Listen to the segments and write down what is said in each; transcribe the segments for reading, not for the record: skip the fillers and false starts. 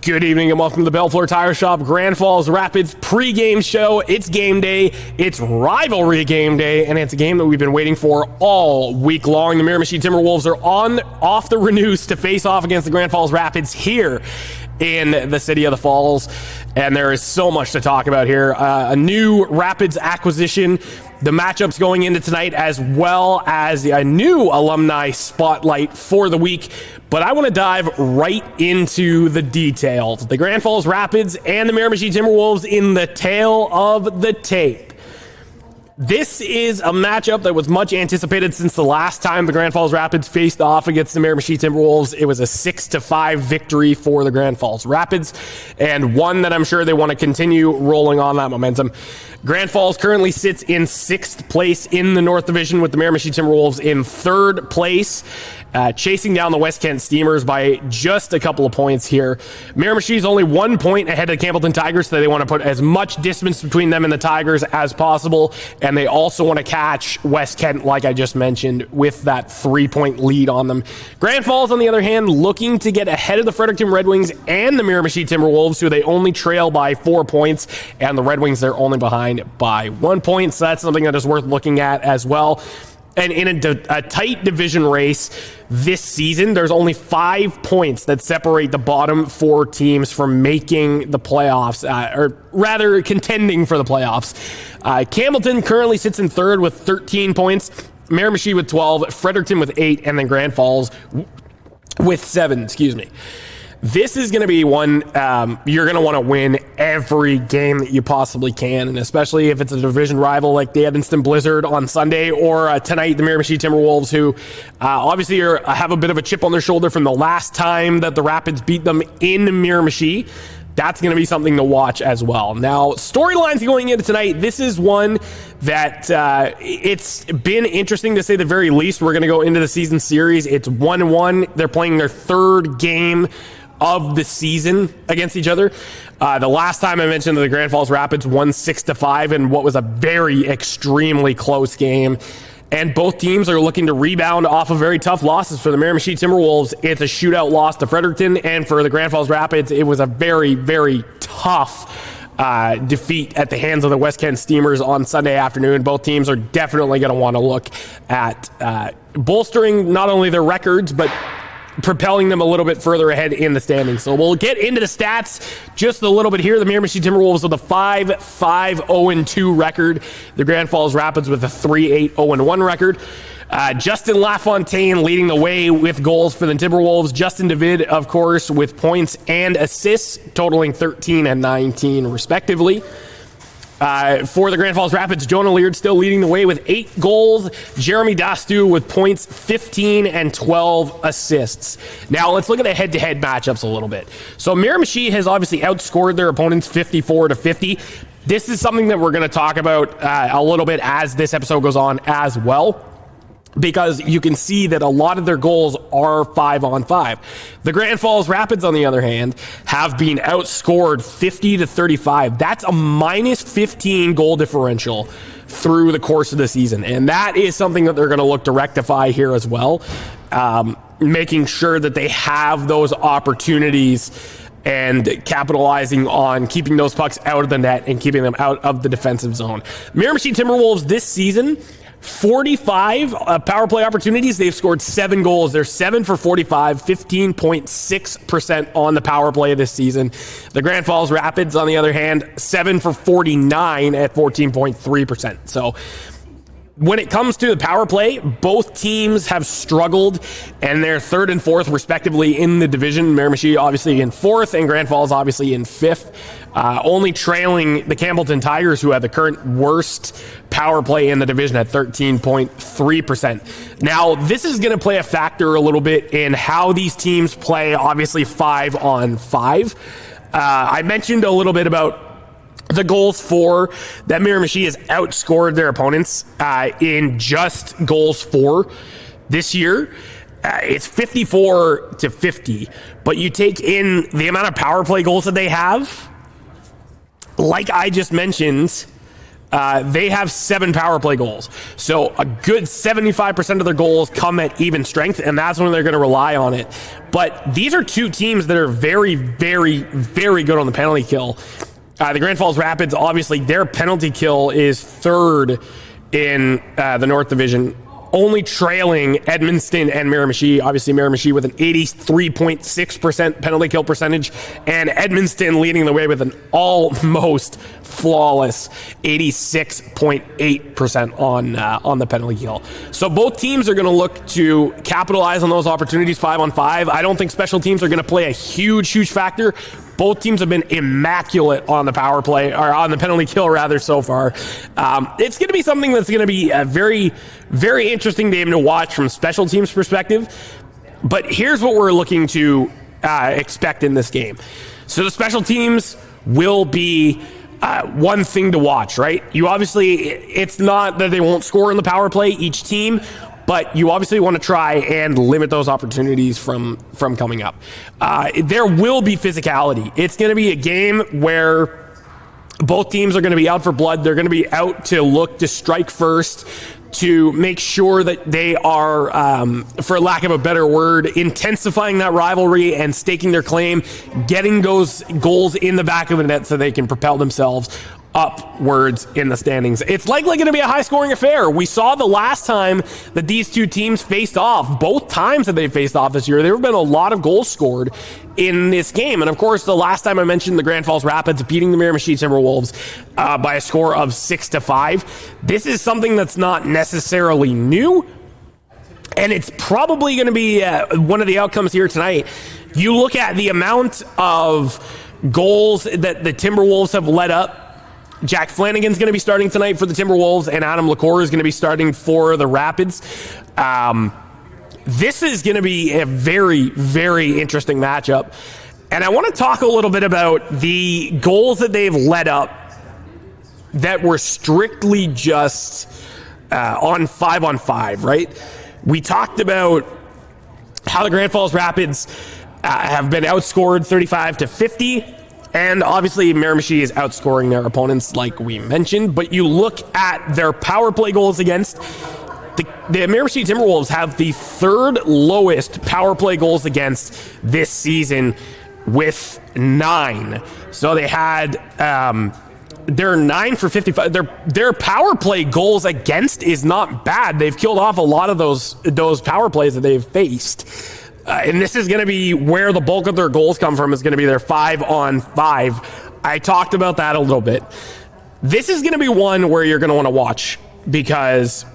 Good evening and welcome to the Bellefleur Tire Shop Grand Falls Rapids pregame show. It's game day, it's rivalry game day, and it's a game that we've been waiting for all week long. The Miramichi Timberwolves are off the Renews to face off against the Grand Falls Rapids here in the city of the Falls, and there is so much to talk about here. A new Rapids acquisition, the matchups going into tonight, as well as a new alumni spotlight for the week. But I want to dive right into the details. The Grand Falls Rapids and the Miramichi Timberwolves in the tail of the tape. This is a matchup that was much anticipated since the last time the Grand Falls Rapids faced off against the Miramichi Timberwolves. It was a 6-5 victory for the Grand Falls Rapids, and one that I'm sure they want to continue rolling on that momentum. Grand Falls currently sits in 6th place in the North Division, with the Miramichi Timberwolves in 3rd place, chasing down the West Kent Steamers by just a couple of points here. Miramichi is only 1 point ahead of the Campbellton Tigers, so they want to put as much distance between them and the Tigers as possible, and they also want to catch West Kent, like I just mentioned, with that 3-point lead on them. Grand Falls, on the other hand, looking to get ahead of the Fredericton Red Wings and the Miramichi Timberwolves, who they only trail by 4 points, and the Red Wings, they're only behind by 1 point, so that's something that is worth looking at as well. And in a tight division race this season, there's only 5 points that separate the bottom 4 teams from making the playoffs, or rather contending for the playoffs. Campbellton currently sits in 3rd with 13 points, Miramichi with 12, Fredericton with 8, and then Grand Falls with 7, This is going to be one you're going to want to win every game that you possibly can, and especially if it's a division rival like the Evanston Blizzard on Sunday, or tonight the Miramichi Timberwolves, who obviously have a bit of a chip on their shoulder from the last time that the Rapids beat them in Miramichi. That's going to be something to watch as well. Now, storylines going into tonight, this is one that it's been interesting to say the very least. We're going to go into the season series. It's 1-1. They're playing their 3rd game of the season against each other. The last time I mentioned that the Grand Falls Rapids won 6-5 in what was a very extremely close game. And both teams are looking to rebound off of very tough losses. For the Miramichi Timberwolves, it's a shootout loss to Fredericton, and for the Grand Falls Rapids, it was a very, very tough defeat at the hands of the West Kent Steamers on Sunday afternoon. Both teams are definitely going to want to look at bolstering not only their records, but propelling them a little bit further ahead in the standings. So we'll get into the stats just a little bit here. The Miramichi Timberwolves with a 5-5-0-2 record. The Grand Falls Rapids with a 3-8-0-1 record. Justin LaFontaine leading the way with goals for the Timberwolves. Justin David, of course, with points and assists, totaling 13 and 19 respectively. For the Grand Falls Rapids, Jonah Leard still leading the way with 8 goals. Jeremy Dastu with points, 15 and 12 assists. Now let's look at the head-to-head matchups a little bit. So Miramichi has obviously outscored their opponents 54-50. This is something that we're going to talk about a little bit as this episode goes on as well, because you can see that a lot of their goals are 5-on-5. The Grand Falls Rapids, on the other hand, have been outscored 50-35. That's a minus 15 goal differential through the course of the season. And that is something that they're going to look to rectify here as well, making sure that they have those opportunities and capitalizing on keeping those pucks out of the net and keeping them out of the defensive zone. Miramichi Timberwolves this season, 45 power play opportunities. They've scored 7 goals. They're 7 for 45, 15.6% on the power play this season. The Grand Falls Rapids, on the other hand, 7 for 49 at 14.3%. So when it comes to the power play, both teams have struggled, and they're 3rd and 4th respectively in the division. Miramichi obviously in 4th, and Grand Falls obviously in 5th, only trailing the Campbellton Tigers, who have the current worst power play in the division at 13.3%. Now, this is going to play a factor a little bit in how these teams play, obviously 5-on-5. I mentioned a little bit about the goals for that Miramichi has outscored their opponents in just goals for this year. it's 54-50, but you take in the amount of power play goals that they have, like I just mentioned, they have 7 power play goals. So a good 75% of their goals come at even strength, and that's when they're going to rely on it. But these are two teams that are very, very, very good on the penalty kill. The Grand Falls Rapids, obviously, their penalty kill is 3rd in the North Division, only trailing Edmundston and Miramichi. Obviously, Miramichi with an 83.6% penalty kill percentage, and Edmundston leading the way with an almost flawless 86.8% on the penalty kill. So both teams are going to look to capitalize on those opportunities 5-on-5. I don't think special teams are going to play a huge factor. Both teams have been immaculate on the power play, or on the penalty kill rather, so far. It's going to be something that's going to be a very, very interesting game to watch from special teams perspective. But here's what we're looking to expect in this game. So the special teams will be one thing to watch, right? You obviously, it's not that they won't score in the power play, each team, but you obviously want to try and limit those opportunities from coming up. There will be physicality. It's going to be a game where both teams are going to be out for blood. They're going to be out to look to strike first, to make sure that they are, for lack of a better word, intensifying that rivalry and staking their claim, getting those goals in the back of the net so they can propel themselves upwards in the standings. It's likely going to be a high-scoring affair. We saw the last time that these two teams faced off. Both times that they faced off this year, there have been a lot of goals scored in this game. And of course, the last time I mentioned the Grand Falls Rapids beating the Miramichi Timberwolves by a score of 6-5. This is something that's not necessarily new, and it's probably going to be one of the outcomes here tonight. You look at the amount of goals that the Timberwolves have let up. Jack Flanagan's going to be starting tonight for the Timberwolves, and Adam LaCour is going to be starting for the Rapids. This is going to be a very, very interesting matchup. And I want to talk a little bit about the goals that they've let up that were strictly just on 5-on-5, right? We talked about how the Grand Falls Rapids have been outscored 35-50. And obviously, Miramichi is outscoring their opponents, like we mentioned. But you look at their power play goals against. The Miramichi Timberwolves have the 3rd lowest power play goals against this season with 9. So they had, they're 9 for 55. Their power play goals against is not bad. They've killed off a lot of those power plays that they've faced. And this is going to be where the bulk of their goals come from, is going to be their 5-on-5. I talked about that a little bit. This is going to be one where you're going to want to watch, because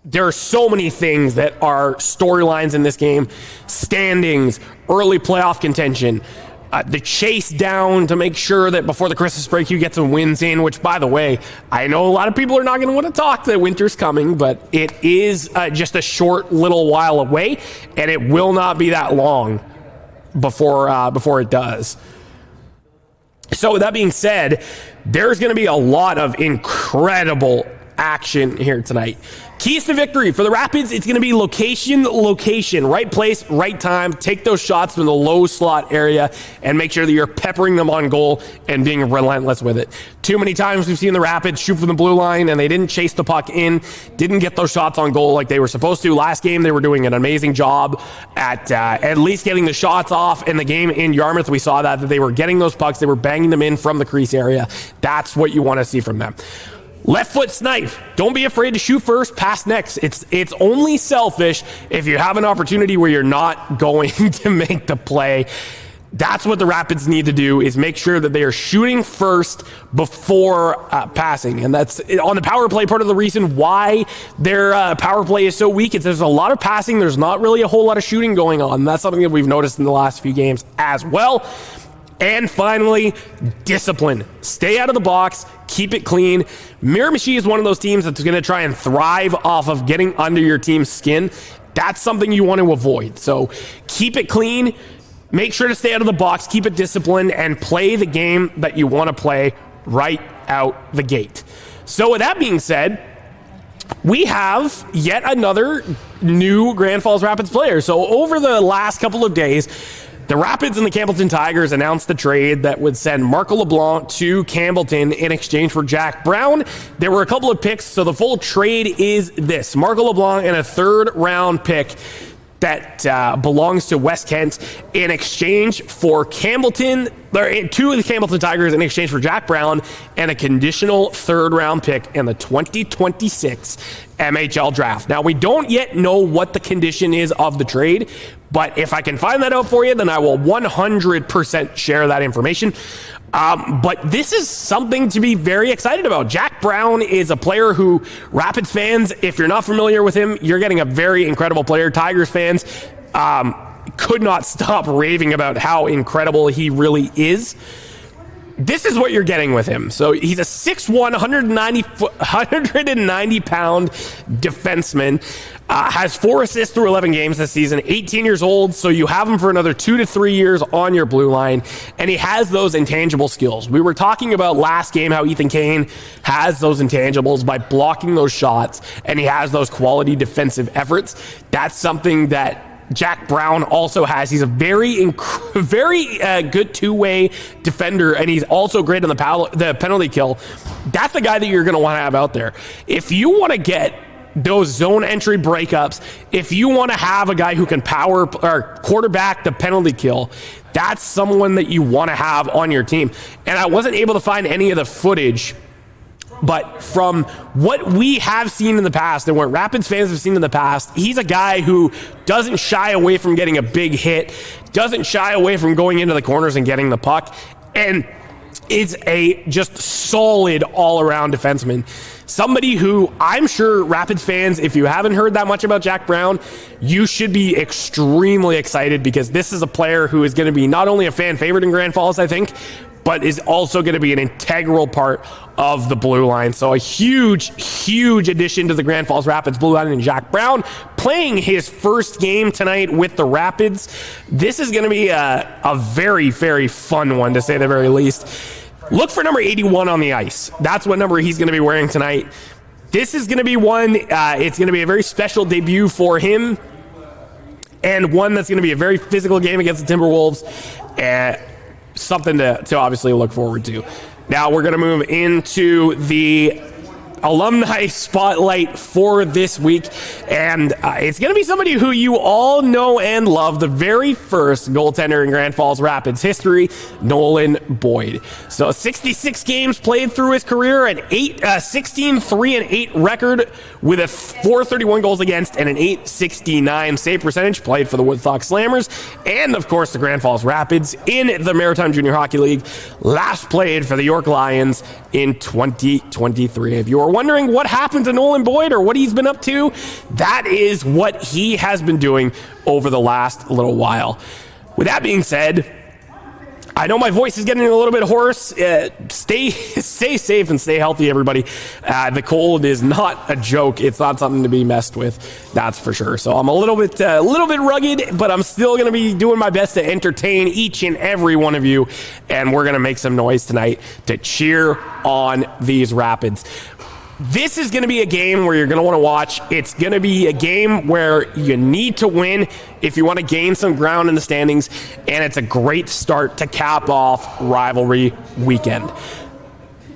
there are so many things that are storylines in this game. Standings, early playoff contention, the chase down to make sure that before the Christmas break you get some wins in, which, by the way, I know a lot of people are not going to want to talk that winter's coming, but it is just a short little while away, and it will not be that long before it does. So with that being said, there's going to be a lot of incredible action here tonight. Keys to victory for the Rapids, it's going to be location, right place, right time. Take those shots from the low slot area and make sure that you're peppering them on goal and being relentless with it. Too many times we've seen the Rapids shoot from the blue line and they didn't chase the puck in, didn't get those shots on goal like they were supposed to. Last game, they were doing an amazing job at least getting the shots off. In the game in Yarmouth, we saw that they were getting those pucks, they were banging them in from the crease area. That's what you want to see from them. Left foot snipe. Don't be afraid to shoot first, pass next. It's only selfish if you have an opportunity where you're not going to make the play. That's what the Rapids need to do, is make sure that they are shooting first before passing. And that's on the power play. Part of the reason why their power play is so weak is there's a lot of passing. There's not really a whole lot of shooting going on. That's something that we've noticed in the last few games as well. And finally, discipline. Stay out of the box. Keep it clean. Miramichi is one of those teams that's going to try and thrive off of getting under your team's skin. That's something you want to avoid. So keep it clean. Make sure to stay out of the box. Keep it disciplined and play the game that you want to play right out the gate. So with that being said, we have yet another new Grand Falls Rapids player. So over the last couple of days, the Rapids and the Campbellton Tigers announced the trade that would send Marco LeBlanc to Campbellton in exchange for Jack Brown. There were a couple of picks, so the full trade is this: Marco LeBlanc and a third-round pick that belongs to West Kent in exchange for Campbellton, or two of the Campbellton Tigers in exchange for Jack Brown and a conditional third-round pick in the 2026 MHL draft. Now, we don't yet know what the condition is of the trade, but if I can find that out for you, then I will 100% share that information. But this is something to be very excited about. Jack Brown is a player who Rapids fans, if you're not familiar with him, you're getting a very incredible player. Tigers fans could not stop raving about how incredible he really is. This is what you're getting with him. So he's a 6'1", 190-pound defenseman. Has 4 assists through 11 games this season, 18 years old, so you have him for another 2 to 3 years on your blue line, and he has those intangible skills. We were talking about last game how Ethan Kane has those intangibles by blocking those shots, and he has those quality defensive efforts. That's something that Jack Brown also has. He's a very good two-way defender, and he's also great on the penalty kill. That's the guy that you're going to want to have out there. If you want to get those zone entry breakups, if you want to have a guy who can power or quarterback the penalty kill, that's someone that you want to have on your team. And I wasn't able to find any of the footage, but from what we have seen in the past and what Rapids fans have seen in the past, he's a guy who doesn't shy away from getting a big hit, doesn't shy away from going into the corners and getting the puck, and is a just solid all-around defenseman. Somebody who I'm sure Rapids fans, if you haven't heard that much about Jack Brown, you should be extremely excited, because this is a player who is going to be not only a fan favorite in Grand Falls, I think, but is also going to be an integral part of the blue line. So a huge addition to the Grand Falls Rapids blue line, and Jack Brown playing his first game tonight with the Rapids. This is going to be a very fun one, to say the very least. Look for number 81 on the ice. That's what number he's going to be wearing tonight. This is going to be one, it's going to be a very special debut for him, and one that's going to be a very physical game against the Timberwolves. Something to obviously look forward to. Now we're going to move into the alumni spotlight for this week, and it's going to be somebody who you all know and love, the very first goaltender in Grand Falls Rapids history, Nolan Boyd. So 66 games played through his career, an 16-3-8 record with a 431 goals against and an 869 save percentage, played for the Woodstock Slammers and of course the Grand Falls Rapids in the Maritime Junior Hockey League. Last played for the York Lions in 2023. If you are wondering what happened to Nolan Boyd or what he's been up to, that is what he has been doing over the last little while. With that being said, I know my voice is getting a little bit hoarse. Stay safe and stay healthy, everybody. The cold is not a joke. It's not something to be messed with, that's for sure. So I'm a little bit rugged, but I'm still going to be doing my best to entertain each and every one of you, and we're going to make some noise tonight to cheer on these Rapids. This is going to be a game where you're going to want to watch. It's going to be a game where you need to win if you want to gain some ground in the standings, and it's a great start to cap off rivalry weekend.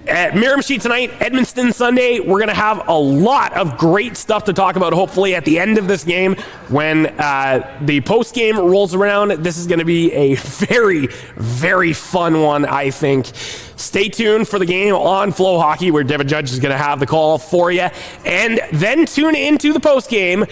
At Miramichi tonight, Edmundston Sunday, we're going to have a lot of great stuff to talk about, hopefully, at the end of this game. When the post-game rolls around, this is going to be a very fun one, I think. Stay tuned for the game on Flow Hockey, where David Judge is going to have the call for you. And then tune into the post-game,